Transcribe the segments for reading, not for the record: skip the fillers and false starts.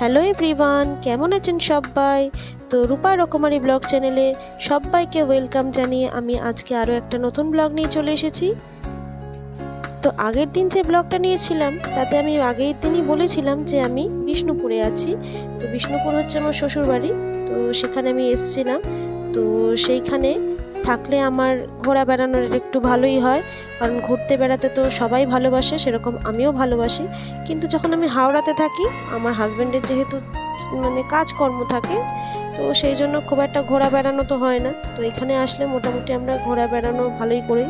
Hello everyone, কেমন আছেন সবাই? তো রূপা রকমারি ব্লগ চ্যানেলে সবাইকে ওয়েলকাম জানিয়ে আমি আজকে আরও একটা নতুন ব্লগ নিয়ে চলে এসেছি। তো আগের দিন যে ব্লগটা নিয়েছিলাম তাতে আমি আগের দিনই বলেছিলাম যে আমি বিষ্ণুপুরে আছি। তো বিষ্ণুপুর হচ্ছে আমার শ্বশুরবাড়ি, তো সেখানে আমি এসেছিলাম। তো সেইখানে থাকলে আমার ঘোরা বেড়ানোর একটু ভালোই হয়, কারণ ঘুরতে বেড়াতে তো সবাই ভালোবাসে, সেরকম আমিও ভালোবাসি। কিন্তু যখন আমি হাওড়াতে থাকি, আমার হাজব্যান্ডের যেহেতু কাজকর্ম থাকে, তো সেই জন্য খুব একটা ঘোরা বেড়ানো তো হয় না। তো এখানে আসলে মোটামুটি আমরা ঘোরা বেড়ানো ভালোই করি।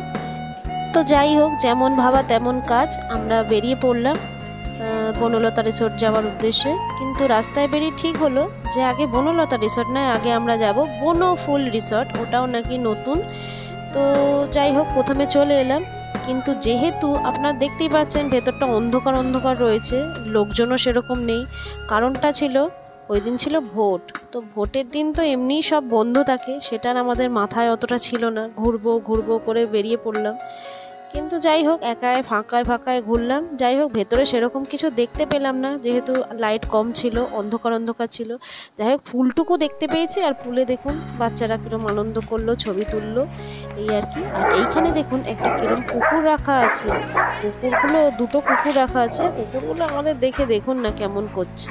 তো যাই হোক, যেমন ভাবা তেমন কাজ, আমরা বেরিয়ে পড়লাম বনলতা রিসোর্ট যাওয়ার উদ্দেশ্যে। কিন্তু রাস্তায় বেরিয়ে ঠিক হলো যে আগে বনলতা রিসোর্ট নয়, আগে আমরা যাব বনফুল রিসোর্ট, ওটাও নাকি নতুন। তো যাই হোক, প্রথমে চলে এলাম। কিন্তু যেহেতু আপনারা দেখতেই পাচ্ছেন ভেতরটা অন্ধকার অন্ধকার রয়েছে, লোকজনও সেরকম নেই। কারণটা ছিল ওই দিন ছিল ভোট। তো ভোটের দিন তো এমনিই সব বন্ধ থাকে, সেটার আমাদের মাথায় অতটা ছিল না। ঘুরবো ঘুরবো করে বেরিয়ে পড়লাম। কিন্তু যাই হোক, একাই ফাঁকায় ফাঁকায় ঘুরলাম। যাই হোক, ভেতরে সেরকম কিছু দেখতে পেলাম না, যেহেতু লাইট কম ছিল, অন্ধকার অন্ধকার ছিল। যাই হোক, পুলটুকু দেখতে পেয়েছি। আর পুলে দেখুন বাচ্চারা কিরম আনন্দ করলো, ছবি তুললো, এই আর কি। আর এইখানে দেখুন একটা কিরম কুকুর রাখা আছে। কুকুরগুলো, দুটো কুকুর রাখা আছে। কুকুরগুলো আমাদের দেখে দেখুন না কেমন করছে।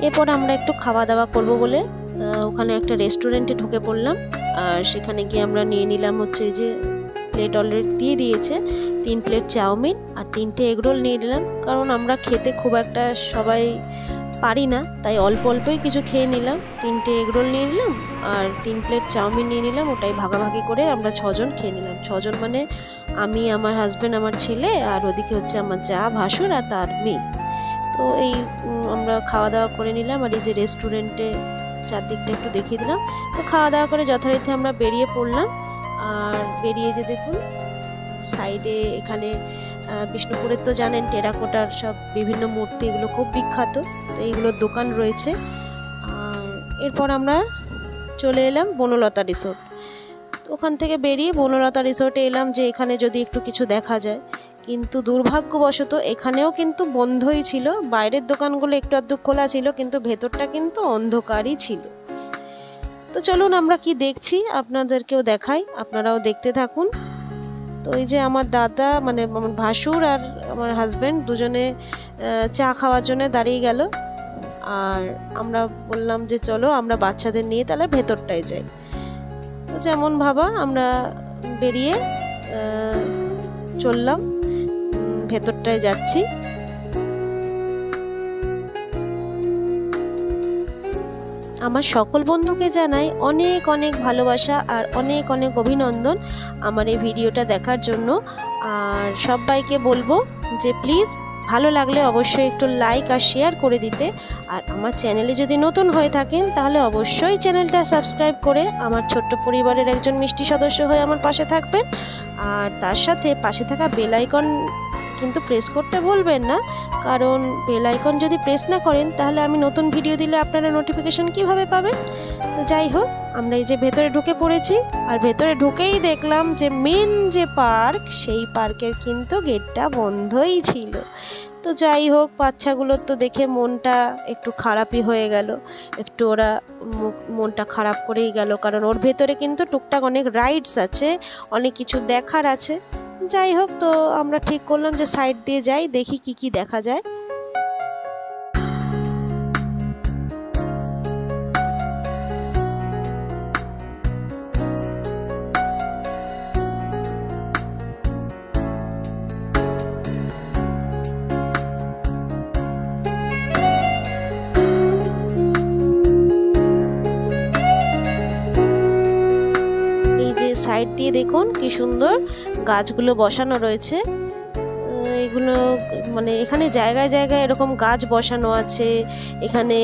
এরপর আমরা একটু খাওয়া দাওয়া করবো বলে ওখানে একটা রেস্টুরেন্টে ঢুকে পড়লাম। আর সেখানে গিয়ে আমরা নিয়ে নিলাম হচ্ছে যে প্লেট অলরেডি দিয়ে দিয়েছে, 3 প্লেট চাউমিন আর 3টে এগরোল নিয়ে নিলাম। কারণ আমরা খেতে খুব একটা সবাই পারি না, তাই অল্প অল্পই কিছু খেয়ে নিলাম। 3টে এগরোল নিয়ে নিলাম আর 3 প্লেট চাউমিন নিয়ে নিলাম। ওটাই ভাগাভাগি করে আমরা 6 জন খেয়ে নিলাম। 6 জন মানে আমি, আমার হাজব্যান্ড, আমার ছেলে, আর ওদিকে হচ্ছে আমার যা, ভাসুর আর তার মেয়ে। তো এই আমরা খাওয়া দাওয়া করে নিলাম। আর এই যে রেস্টুরেন্টে চারদিকটা একটু দেখিয়ে দিলাম। তো খাওয়া দাওয়া করে যথারীতি আমরা বেরিয়ে পড়লাম। আর বেরিয়ে যে দেখুন সাইডে এখানে বিষ্ণুপুরের তো জানেন টেরাকোটার সব বিভিন্ন মূর্তি, এগুলো খুব বিখ্যাত। তো এইগুলোর দোকান রয়েছে। আর এরপর আমরা চলে এলাম বনলতা রিসোর্ট। ওখান থেকে বেরিয়ে বনলতা রিসোর্টে এলাম যে এখানে যদি একটু কিছু দেখা যায়। কিন্তু দুর্ভাগ্যবশত এখানেও কিন্তু বন্ধই ছিল। বাইরের দোকানগুলো একটু আধটু খোলা ছিল, কিন্তু ভেতরটা কিন্তু অন্ধকারই ছিল। তো চলুন আমরা কি দেখছি আপনাদেরকেও দেখাই, আপনারাও দেখতে থাকুন। তো এই যে আমার দাদা, মানে আমার ভাসুর আর আমার হাজব্যান্ড দুজনে চা খাওয়ার জন্য দাঁড়িয়ে গেল। আর আমরা বললাম যে চলো আমরা বাচ্চাদের নিয়ে তাহলে ভেতরটায় যাই। তো যেমন ভাবা আমরা বেরিয়ে চললাম, ভেতরটায় যাচ্ছি। আমার সকল বন্ধুকে জানাই অনেক অনেক ভালোবাসা আর অনেক অনেক অভিনন্দন আমার এই ভিডিওটা দেখার জন্য। আর সবাইকে বলবো যে প্লিজ ভালো লাগলে অবশ্যই একটু লাইক আর শেয়ার করে দিতে। আর আমার চ্যানেলে যদি নতুন হয়ে থাকেন তাহলে অবশ্যই চ্যানেলটা সাবস্ক্রাইব করে আমার ছোট্ট পরিবারের একজন মিষ্টি সদস্য হয়ে আমার পাশে থাকবেন। আর তার সাথে পাশে থাকা বেল আইকন কিন্তু প্রেস করতে ভুলবেন না, কারণ বেল আইকন যদি প্রেস না করেন তাহলে আমি নতুন ভিডিও দিলে আপনারা নোটিফিকেশন কিভাবে পাবেন। তো যাই হোক, আমরা এই যে ভেতরে ঢুকে পড়েছি। আর ভেতরে ঢুকেই দেখলাম যে মেন যে পার্ক, সেই পার্কের কিন্তু গেটটা বন্ধই ছিল। তো যাই হোক, বাচ্চাগুলোর তো দেখে মনটা একটু খারাপই হয়ে গেল। একটু ওরা মনটা খারাপ করেই গেল, কারণ ওর ভেতরে কিন্তু টুকটাক অনেক রাইডস আছে, অনেক কিছু দেখার আছে। যাই হোক, তো আমরা ঠিক করলাম যে সাইড দিয়ে যাই, দেখি কি কি দেখা যায়। সাইড দিয়ে দেখুন কি সুন্দর গাছগুলো বসানো রয়েছে। এগুলো মানে এখানে জায়গায় জায়গায় এরকম গাছ বসানো আছে। এখানে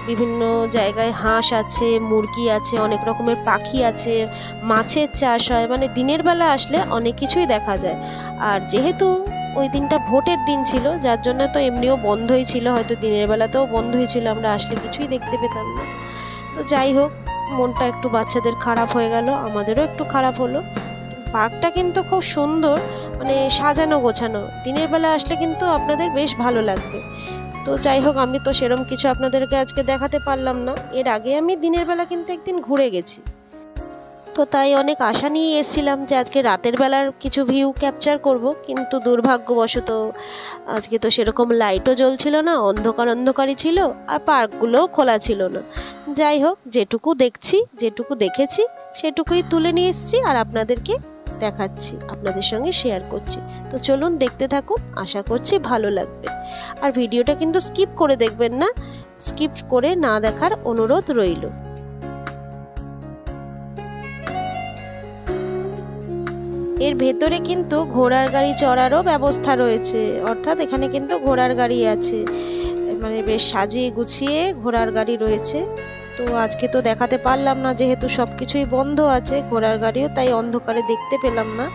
বিভিন্ন জায়গায় হাঁস আছে, মুরগি আছে, অনেক রকমের পাখি আছে, মাছের চাষ হয়। মানে দিনের বেলা আসলে অনেক কিছুই দেখা যায়। আর যেহেতু ওই দিনটা ভোটের দিন ছিল, যার জন্য তো এমনিও বন্ধই ছিল, হয়তো দিনের বেলাতেও বন্ধই ছিল, আমরা আসলে কিছুই দেখতে পেতাম না। তো যাই হোক, মনটা একটু বাচ্চাদের খারাপ হয়ে গেল, আমাদেরও একটু খারাপ হলো। পার্কটা কিন্তু খুব সুন্দর, মানে সাজানো গোছানো। দিনের বেলা আসলে কিন্তু আপনাদের বেশ ভালো লাগবে। তো যাই হোক, আমি তো সেরকম কিছু আপনাদেরকে আজকে দেখাতে পারলাম না। এর আগে আমি দিনের বেলা কিন্তু একদিন ঘুরে গেছি, তো তাই অনেক আশা নিয়ে এসেছিলাম যে আজকে রাতের বেলার কিছু ভিউ ক্যাপচার করব, কিন্তু দুর্ভাগ্যবশত আজকে তো সেরকম লাইটও জ্বলছিল না, অন্ধকার অন্ধকারই ছিল, আর পার্কগুলোও খোলা ছিল না। যাই হোক, যেটুকু দেখেছি সেটুকুই তুলে নিয়ে এসেছি আর আপনাদেরকে দেখাচ্ছি, আপনাদের সঙ্গে শেয়ার করছি। তো চলুন দেখতে থাকুন, আশা করছি ভালো লাগবে। আর ভিডিওটা কিন্তু স্কিপ করে দেখবেন না, স্কিপ করে না দেখার অনুরোধ রইল। এর ভেতরে কিন্তু ঘোড়ার গাড়ি চড়ারও ব্যবস্থা রয়েছে, অর্থাৎ এখানে কিন্তু ঘোড়ার গাড়ি আছে, মানে বেশ সাজিয়ে গুছিয়ে ঘোড়ার গাড়ি রয়েছে। তো আজকে তো দেখাতে পারলাম না, যেহেতু সব কিছুই বন্ধ আছে, ঘোড়ার গাড়িও তাই অন্ধকারে দেখতে পেলাম না।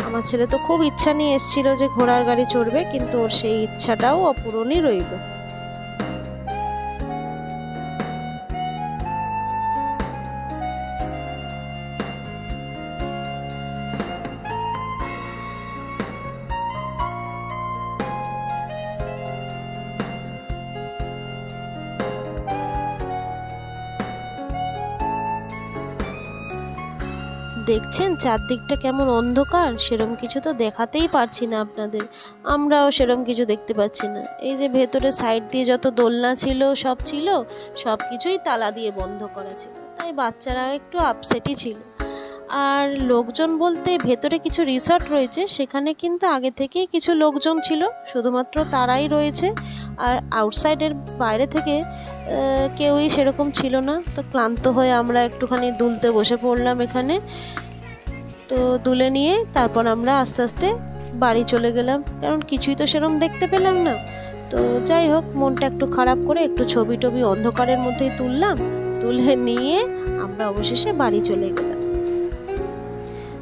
আমার ছেলে তো খুব ইচ্ছা নিয়ে এসেছিল যে ঘোড়ার গাড়ি চড়বে, কিন্তু ওর সেই ইচ্ছাটাও অপূরণই রইল। দেখছেন চারদিকটা কেমন অন্ধকার, সেরম কিছু তো দেখাতেই পারছি না আপনাদের, আমরাও সেরম কিছু দেখতে পাচ্ছি না। এই যে ভেতরে সাইড দিয়ে যত দোলনা ছিল সব কিছুই তালা দিয়ে বন্ধ করা ছিল, তাই বাচ্চারা একটু আপসেটই ছিল। আর লোকজন বলতে ভেতরে কিছু রিসর্ট রয়েছে, সেখানে কিন্তু আগে থেকেই কিছু লোকজন ছিল, শুধুমাত্র তারাই রয়েছে। আর আউটসাইডের বাইরে থেকে কেউই সেরকম ছিল না। তো ক্লান্ত হয়ে আমরা একটুখানি দুলতে বসে পড়লাম এখানে। তো দুলে নিয়ে তারপর আমরা আস্তে আস্তে বাড়ি চলে গেলাম, কারণ কিছুই তো সেরকম দেখতে পেলাম না। তো যাই হোক, মনটা একটু খারাপ করে একটু ছবি টবি অন্ধকারের মধ্যেই তুললাম, তুলে নিয়ে আমরা অবশেষে বাড়ি চলে গেলাম।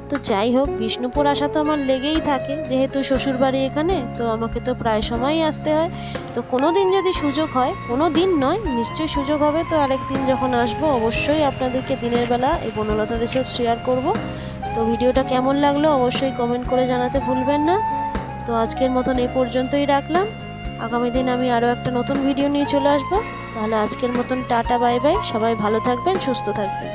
তো যাই হোক, বিষ্ণুপুর আসা তো আমার লেগেই থাকে, যেহেতু শ্বশুর বাড়ি এখানে, তো আমাকে তো প্রায় সময়ই আসতে হয়। তো কোনো দিন যদি সুযোগ হয়, কোনো দিন নয়, নিশ্চয়ই সুযোগ হবে, তো আরেকদিন যখন আসবো অবশ্যই আপনাদেরকে দিনের বেলা এই বনলতা রিসোর্ট শেয়ার করব। তো ভিডিওটা কেমন লাগলো অবশ্যই কমেন্ট করে জানাতে ভুলবেন না। তো আজকের মতন এই পর্যন্তই রাখলাম, আগামী দিন আমি আরও একটা নতুন ভিডিও নিয়ে চলে আসবো। তাহলে আজকের মতন টাটা, বাই বাই, সবাই ভালো থাকবেন, সুস্থ থাকবেন।